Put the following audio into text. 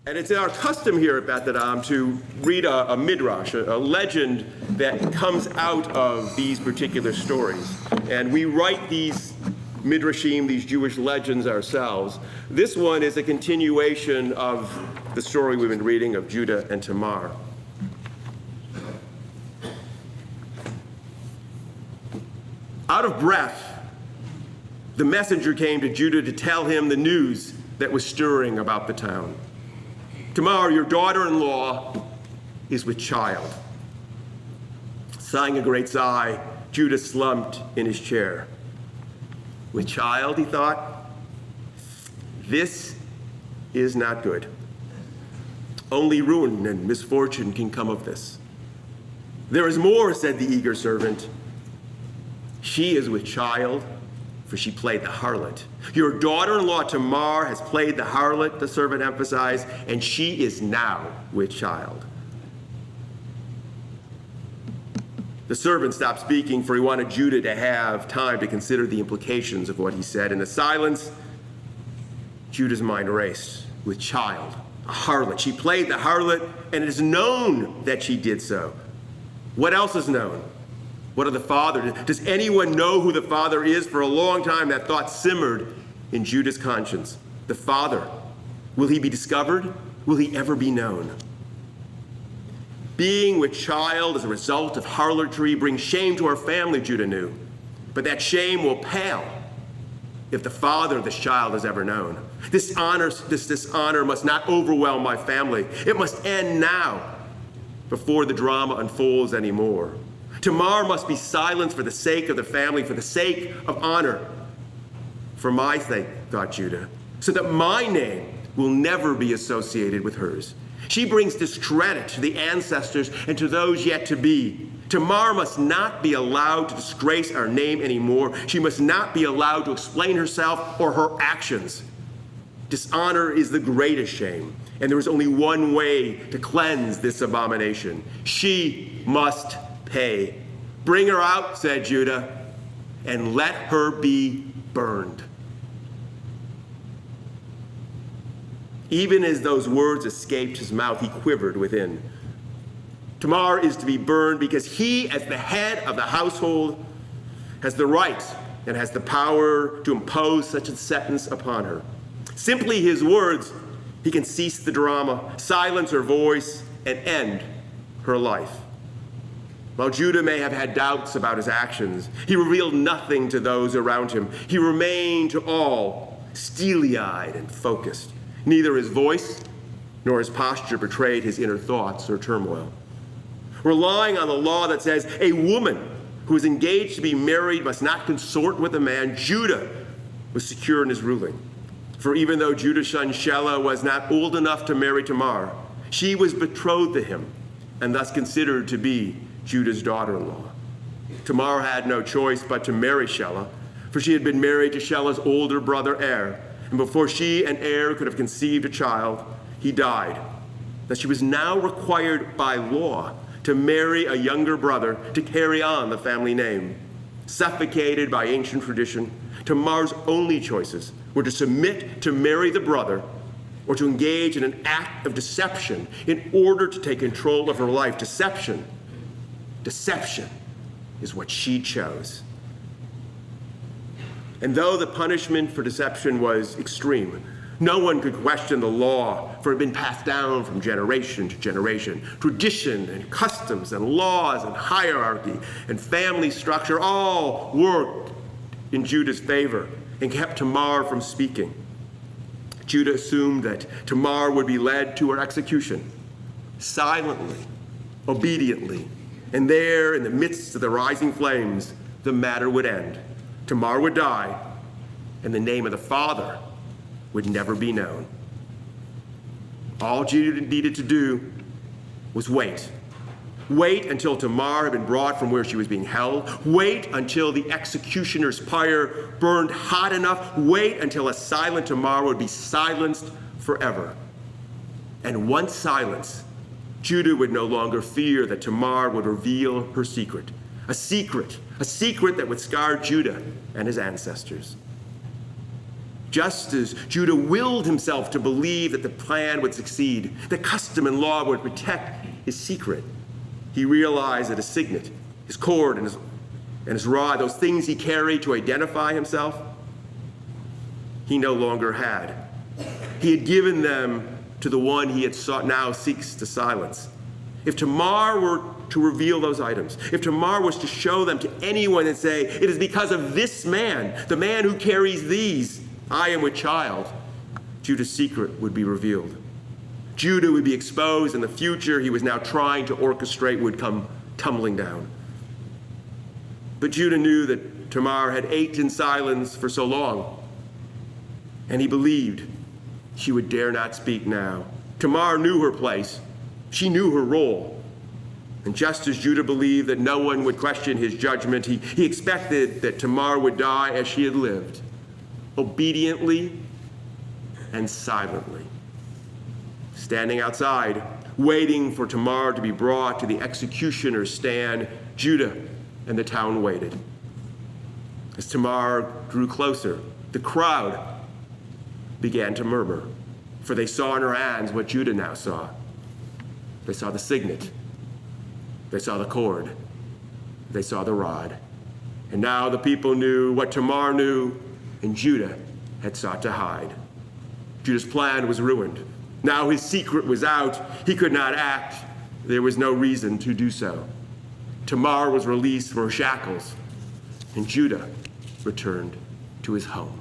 And it's our custom here at Beth Adam to read a Midrash, a legend that comes out of these particular stories. And we write these Midrashim, these Jewish legends ourselves. This one is a continuation of the story we've been reading of Judah and Tamar. Out of breath, the messenger came to Judah to tell him the news that was stirring about the town. Tamar, your daughter-in-law, is with child. Sighing a great sigh, Judah slumped in his chair. With child, he thought, this is not good. Only ruin and misfortune can come of this. There is more, said the eager servant. She is with child, for she played the harlot. Your daughter-in-law Tamar has played the harlot, the servant emphasized, and she is now with child. The servant stopped speaking, for he wanted Judah to have time to consider the implications of what he said. In the silence, Judah's mind raced. With child, a harlot. She played the harlot, and it is known that she did so. What else is known? What of the father? Does anyone know who the father is? For a long time, that thought simmered in Judah's conscience. The father, will he be discovered? Will he ever be known? Being with child as a result of harlotry brings shame to our family, Judah knew. But that shame will pale if the father of this child is ever known. This dishonor must not overwhelm my family. It must end now before the drama unfolds anymore. Tamar must be silenced for the sake of the family, for the sake of honor. For my sake, thought Judah, so that my name will never be associated with hers. She brings discredit to the ancestors and to those yet to be. Tamar must not be allowed to disgrace our name anymore. She must not be allowed to explain herself or her actions. Dishonor is the greatest shame, and there is only one way to cleanse this abomination. She must pay. Bring her out, said Judah, and let her be burned. Even as those words escaped his mouth, he quivered within. Tamar is to be burned because he, as the head of the household, has the right and has the power to impose such a sentence upon her. Simply his words, he can cease the drama, silence her voice, and end her life. While Judah may have had doubts about his actions, he revealed nothing to those around him. He remained to all steely-eyed and focused. Neither his voice nor his posture betrayed his inner thoughts or turmoil. Relying on the law that says a woman who is engaged to be married must not consort with a man, Judah was secure in his ruling. For even though Judah's son Shelah was not old enough to marry Tamar, she was betrothed to him and thus considered to be Judah's daughter-in-law. Tamar had no choice but to marry Shelah, for she had been married to Shelah's older brother Er, and before she and Er could have conceived a child, he died. That she was now required by law to marry a younger brother to carry on the family name. Suffocated by ancient tradition, Tamar's only choices were to submit to marry the brother or to engage in an act of deception in order to take control of her life. Deception is what she chose. And though the punishment for deception was extreme, no one could question the law, for it had been passed down from generation to generation. Tradition and customs and laws and hierarchy and family structure all worked in Judah's favor and kept Tamar from speaking. Judah assumed that Tamar would be led to her execution, silently, obediently, and there, in the midst of the rising flames, the matter would end. Tamar would die, and the name of the father would never be known. All Judah needed to do was wait. Wait until Tamar had been brought from where she was being held. Wait until the executioner's pyre burned hot enough. Wait until a silent Tamar would be silenced forever. And once silenced, Judah would no longer fear that Tamar would reveal her secret. A secret that would scar Judah and his ancestors. Just as Judah willed himself to believe that the plan would succeed, that custom and law would protect his secret, he realized that his signet, his cord, and his rod, those things he carried to identify himself, he no longer had. He had given them to the one he had sought, now seeks to silence. If Tamar were to reveal those items, if Tamar was to show them to anyone and say, it is because of this man, the man who carries these, I am with child, Judah's secret would be revealed. Judah would be exposed, and the future he was now trying to orchestrate would come tumbling down. But Judah knew that Tamar had ached in silence for so long, and he believed she would dare not speak now. Tamar knew her place. She knew her role. And just as Judah believed that no one would question his judgment, he expected that Tamar would die as she had lived, obediently and silently. Standing outside, waiting for Tamar to be brought to the executioner's stand, Judah and the town waited. As Tamar drew closer, the crowd began to murmur, for they saw in her hands what Judah now saw. They saw the signet. They saw the cord. They saw the rod. And now the people knew what Tamar knew and Judah had sought to hide. Judah's plan was ruined. Now his secret was out. He could not act. There was no reason to do so. Tamar was released from her shackles, and Judah returned to his home.